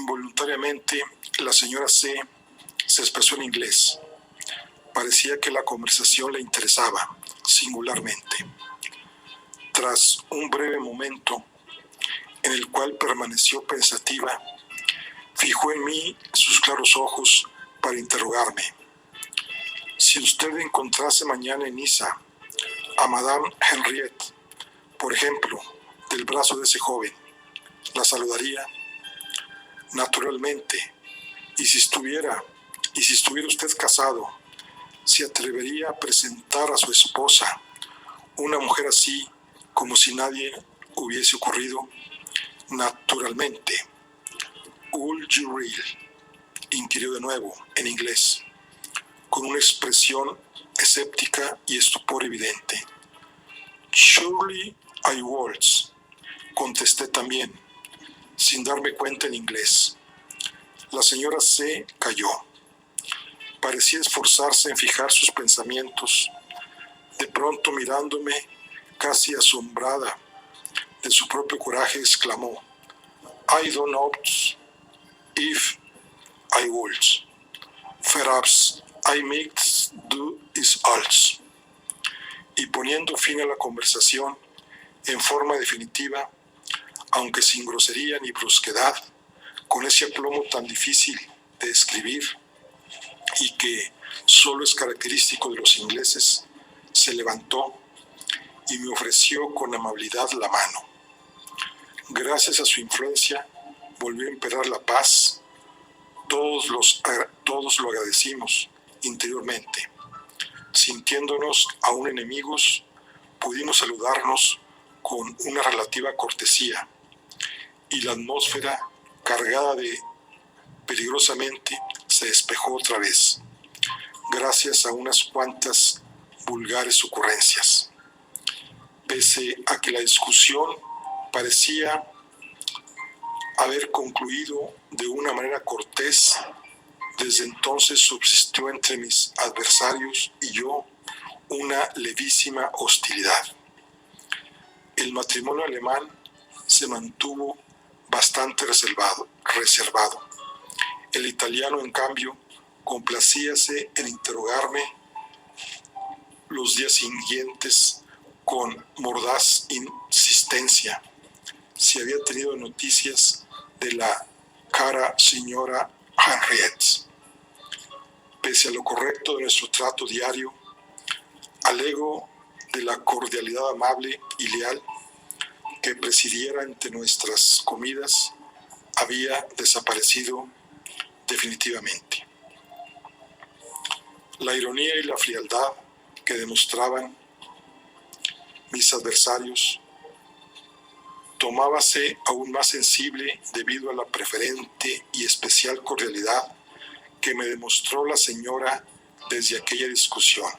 Involuntariamente, la señora C se expresó en inglés. Parecía que la conversación le interesaba, singularmente. Tras un breve momento, en el cual permaneció pensativa, fijó en mí sus claros ojos para interrogarme. Si usted encontrase mañana en Niza a Madame Henriette, por ejemplo, del brazo de ese joven, ¿la saludaría? Naturalmente. Y si estuviera usted casado, ¿se atrevería a presentar a su esposa una mujer así, como si nadie hubiese ocurrido? Naturalmente. ¿Will you really? Inquirió de nuevo, en inglés, con una expresión escéptica y estupor evidente. Surely I would, contesté también, sin darme cuenta en inglés. La señora C calló. Parecía esforzarse en fijar sus pensamientos. De pronto, mirándome, casi asombrada de su propio coraje, exclamó: I don't know if I would. Perhaps I might do it also. Y poniendo fin a la conversación, en forma definitiva, aunque sin grosería ni brusquedad, con ese aplomo tan difícil de escribir y que solo es característico de los ingleses, se levantó y me ofreció con amabilidad la mano. Gracias a su influencia volvió a imperar la paz. Todos lo agradecimos interiormente. Sintiéndonos aún enemigos, pudimos saludarnos con una relativa cortesía, y la atmósfera, cargada de peligrosamente, se despejó otra vez, gracias a unas cuantas vulgares ocurrencias. Pese a que la discusión parecía haber concluido de una manera cortés, desde entonces subsistió entre mis adversarios y yo una levísima hostilidad. El matrimonio alemán se mantuvo bastante reservado. El italiano, en cambio, complacíase en interrogarme los días siguientes con mordaz insistencia si había tenido noticias de la cara señora Henriette. Pese a lo correcto de nuestro trato diario, al ego de la cordialidad amable y leal que presidiera entre nuestras comidas, había desaparecido definitivamente. La ironía y la frialdad que demostraban mis adversarios tomábase aún más sensible debido a la preferente y especial cordialidad que me demostró la señora desde aquella discusión.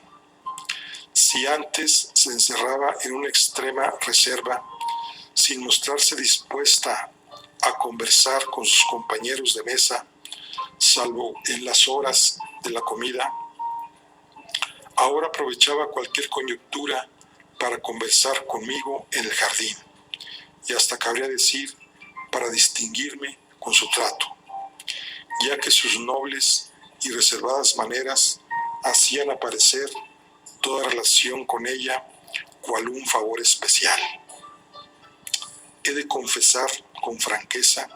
Si antes se encerraba en una extrema reserva, sin mostrarse dispuesta a conversar con sus compañeros de mesa, salvo en las horas de la comida, ahora aprovechaba cualquier coyuntura para conversar conmigo en el jardín, y hasta cabría decir, para distinguirme con su trato, ya que sus nobles y reservadas maneras hacían aparecer toda relación con ella cual un favor especial. He de confesar con franqueza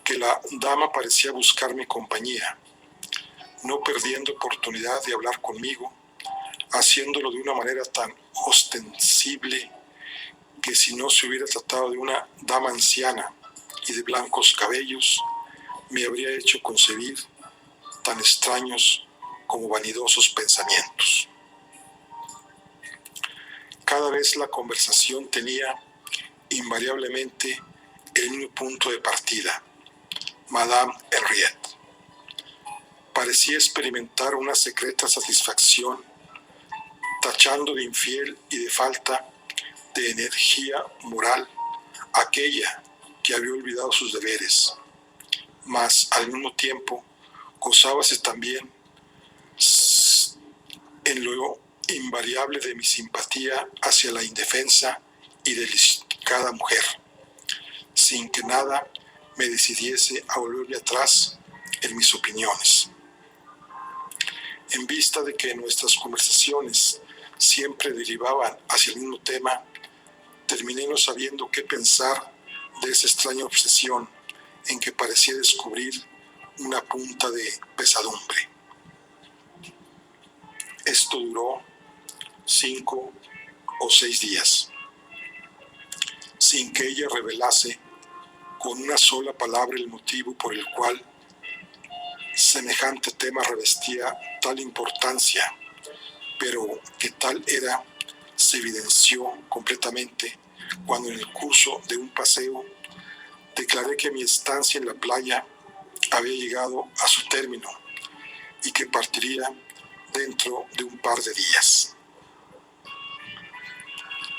que la dama parecía buscar mi compañía, no perdiendo oportunidad de hablar conmigo, haciéndolo de una manera tan ostensible que si no se hubiera tratado de una dama anciana y de blancos cabellos, me habría hecho concebir tan extraños como vanidosos pensamientos. Cada vez la conversación tenía invariablemente el mismo punto de partida: Madame Henriette. Parecía experimentar una secreta satisfacción, tachando de infiel y de falta de energía moral aquella que había olvidado sus deberes, mas al mismo tiempo gozábase también en lo invariable de mi simpatía hacia la indefensa y delicada mujer, sin que nada me decidiese a volverme atrás en mis opiniones. En vista de que nuestras conversaciones siempre derivaban hacia el mismo tema, terminé no sabiendo qué pensar de esa extraña obsesión en que parecía descubrir una punta de pesadumbre. Esto duró 5 o 6 días, sin que ella revelase con una sola palabra el motivo por el cual semejante tema revestía tal importancia, pero que tal era se evidenció completamente cuando en el curso de un paseo declaré que mi estancia en la playa había llegado a su término y que partiría dentro de un par de días.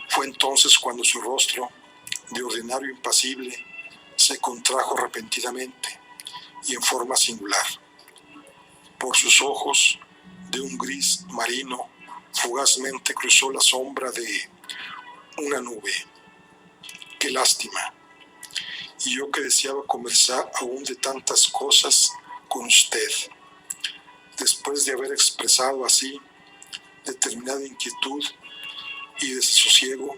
Fue entonces cuando su rostro, de ordinario impasible, se contrajo repentinamente y en forma singular. Por sus ojos, de un gris marino, fugazmente cruzó la sombra de una nube. ¡Qué lástima! Y yo que deseaba conversar aún de tantas cosas con usted. Después de haber expresado así determinada inquietud y desasosiego,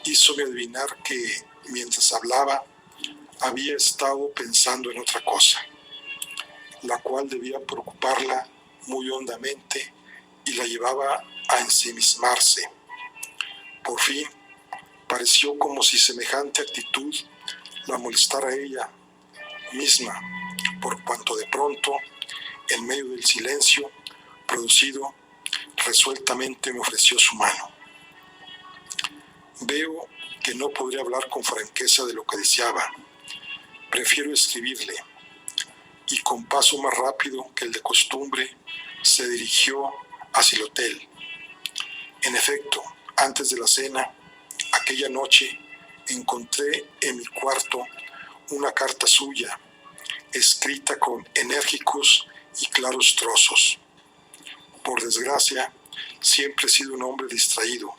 hízome adivinar que, mientras hablaba, había estado pensando en otra cosa, la cual debía preocuparla muy hondamente y la llevaba a ensimismarse. Por fin, pareció como si semejante actitud la molestara a ella misma, por cuanto de pronto, en medio del silencio producido, resueltamente me ofreció su mano. Veo que no podré hablar con franqueza de lo que deseaba. Prefiero escribirle. Y con paso más rápido que el de costumbre, se dirigió hacia el hotel. En efecto, antes de la cena, aquella noche, encontré en mi cuarto una carta suya, escrita con enérgicos y claros trozos. Por desgracia, siempre he sido un hombre distraído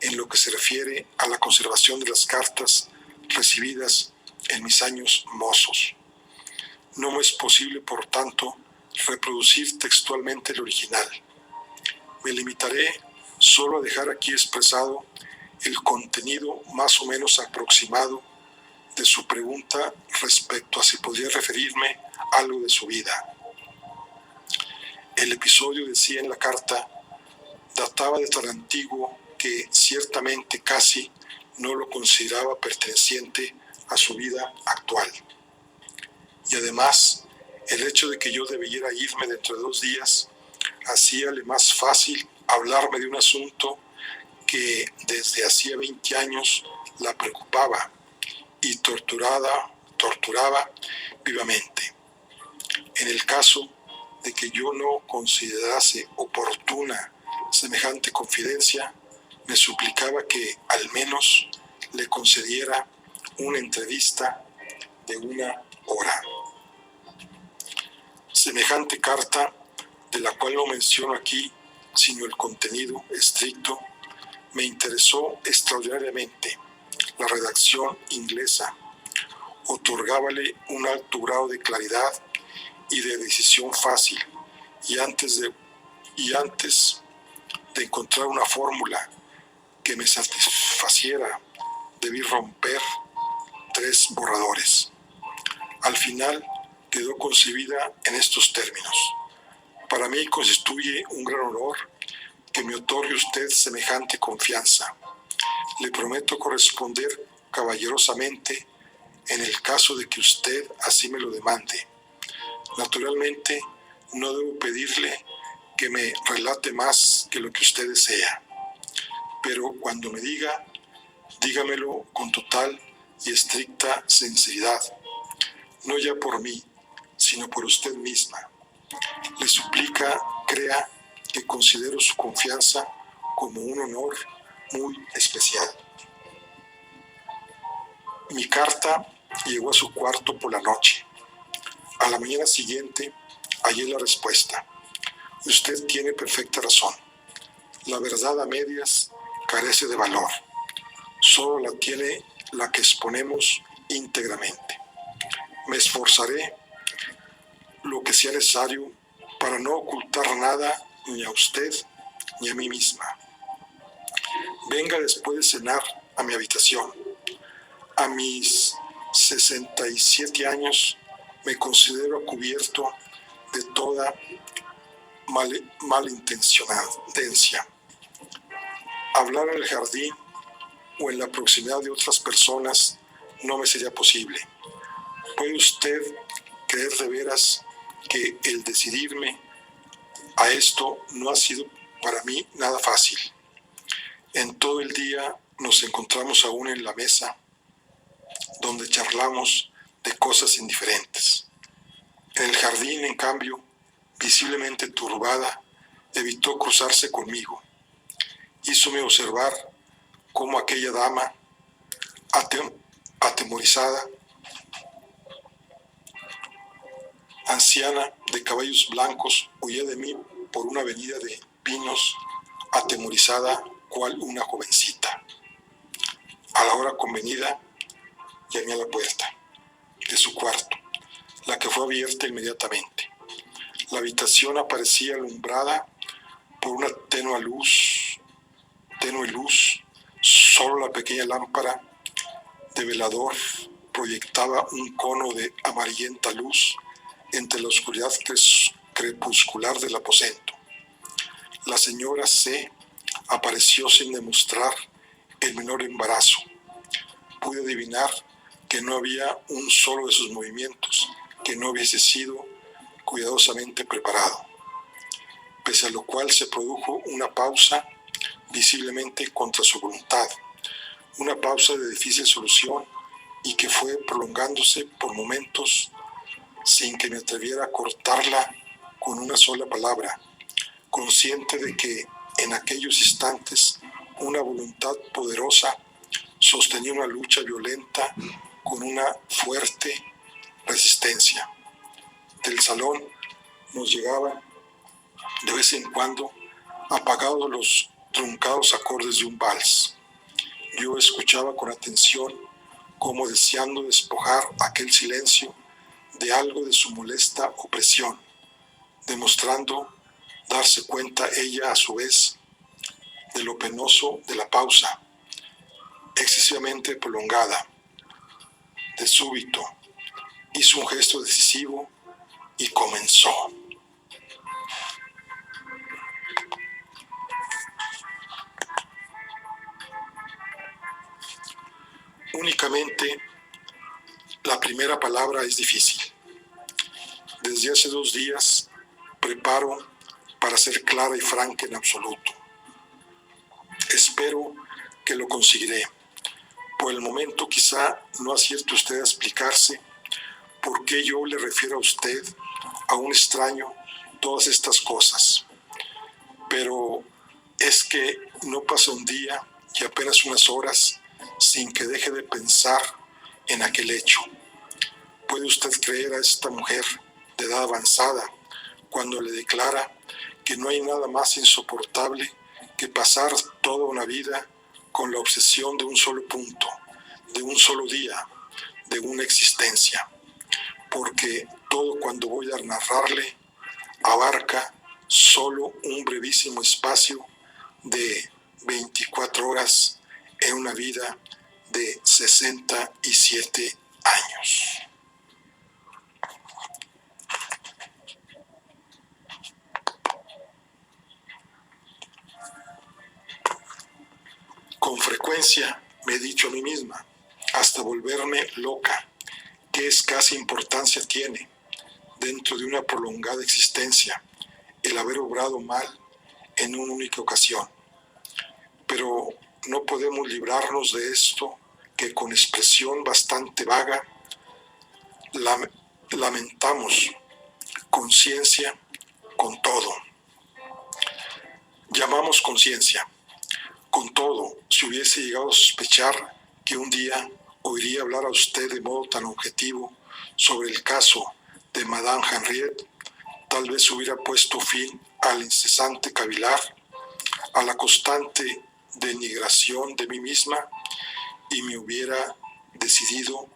en lo que se refiere a la conservación de las cartas recibidas en mis años mozos. No me es posible, por tanto, reproducir textualmente el original. Me limitaré solo a dejar aquí expresado el contenido más o menos aproximado de su pregunta respecto a si podría referirme a algo de su vida. El episodio, decía en la carta, databa de tan antiguo que ciertamente casi no lo consideraba perteneciente a su vida actual. Y además, el hecho de que yo debiera irme dentro de 2 días hacíale más fácil hablarme de un asunto que desde hacía 20 años la preocupaba y torturaba vivamente. En el caso de que yo no considerase oportuna semejante confidencia, me suplicaba que al menos le concediera una entrevista de 1 hora. Semejante carta, de la cual no menciono aquí sino el contenido estricto, me interesó extraordinariamente. La redacción inglesa otorgábale un alto grado de claridad y de decisión fácil, y antes de encontrar una fórmula que me satisfaciera, debí romper 3 borradores. Al final quedó concebida en estos términos: para mí constituye un gran honor que me otorgue usted semejante confianza. Le prometo corresponder caballerosamente en el caso de que usted así me lo demande. Naturalmente, no debo pedirle que me relate más que lo que usted desea, pero cuando me diga, dígamelo con total y estricta sinceridad, no ya por mí, sino por usted misma. Le suplica, crea que considero su confianza como un honor muy especial. Mi carta llegó a su cuarto por la noche. A la mañana siguiente hallé la respuesta. Usted tiene perfecta razón. La verdad a medias carece de valor. Solo la tiene la que exponemos íntegramente. Me esforzaré lo que sea necesario para no ocultar nada ni a usted ni a mí misma. Venga después de cenar a mi habitación. A mis 67 años me considero cubierto de toda malintencionadencia. Hablar en el jardín o en la proximidad de otras personas no me sería posible. ¿Puede usted creer de veras que el decidirme a esto no ha sido para mí nada fácil? En todo el día nos encontramos aún en la mesa, donde charlamos de cosas indiferentes. En el jardín, en cambio, visiblemente turbada, evitó cruzarse conmigo. Hízome observar cómo aquella dama, atemorizada, anciana, de cabellos blancos, huía de mí por una avenida de pinos, atemorizada cual una jovencita. A la hora convenida, llamé a la puerta de su cuarto, la que fue abierta inmediatamente. La habitación aparecía alumbrada por una tenue luz, solo la pequeña lámpara de velador proyectaba un cono de amarillenta luz entre la oscuridad crepuscular del aposento. La señora C. apareció sin demostrar el menor embarazo. Pude adivinar que no había un solo de sus movimientos que no hubiese sido cuidadosamente preparado, pese a lo cual se produjo una pausa visiblemente contra su voluntad, una pausa de difícil solución y que fue prolongándose por momentos sin que me atreviera a cortarla con una sola palabra, consciente de que en aquellos instantes una voluntad poderosa sostenía una lucha violenta con una fuerte resistencia. Del salón nos llegaban de vez en cuando apagados los truncados acordes de un vals. Yo escuchaba con atención, como deseando despojar aquel silencio de algo de su molesta opresión, demostrando darse cuenta ella a su vez de lo penoso de la pausa, excesivamente prolongada. De súbito hizo un gesto decisivo y comenzó. Únicamente la primera palabra es difícil. Desde hace 2 días preparo para ser clara y franca en absoluto. Espero que lo conseguiré. Por el momento quizá no acierte usted a explicarse por qué yo le refiero a usted, a un extraño, todas estas cosas. Pero es que no pasa un día y apenas unas horas sin que deje de pensar en aquel hecho. ¿Puede usted creer a esta mujer de edad avanzada cuando le declara que no hay nada más insoportable que pasar toda una vida con la obsesión de un solo punto, de un solo día, de una existencia? Porque todo cuando voy a narrarle abarca solo un brevísimo espacio de 24 horas en una vida de 67 años. Con frecuencia me he dicho a mí misma, hasta volverme loca, qué escasa importancia tiene, dentro de una prolongada existencia, el haber obrado mal en una única ocasión. Pero no podemos librarnos de esto que con expresión bastante vaga lamentamos conciencia con todo. Llamamos conciencia. Con todo, si hubiese llegado a sospechar que un día oiría hablar a usted de modo tan objetivo sobre el caso de Madame Henriette, tal vez hubiera puesto fin al incesante cavilar, a la constante denigración de mí misma y me hubiera decidido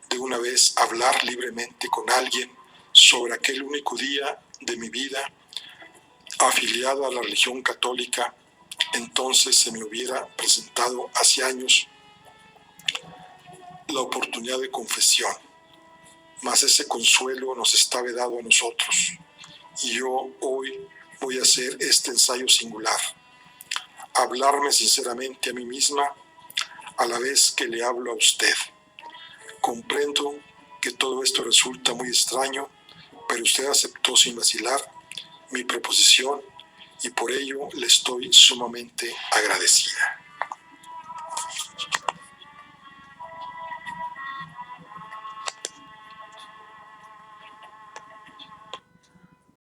de una vez hablar libremente con alguien sobre aquel único día de mi vida afiliado a la religión católica, entonces se me hubiera presentado hace años la oportunidad de confesión, mas ese consuelo nos está vedado a nosotros. Y yo hoy voy a hacer este ensayo singular, hablarme sinceramente a mí misma a la vez que le hablo a usted. Comprendo que todo esto resulta muy extraño, pero usted aceptó sin vacilar mi proposición y por ello le estoy sumamente agradecida.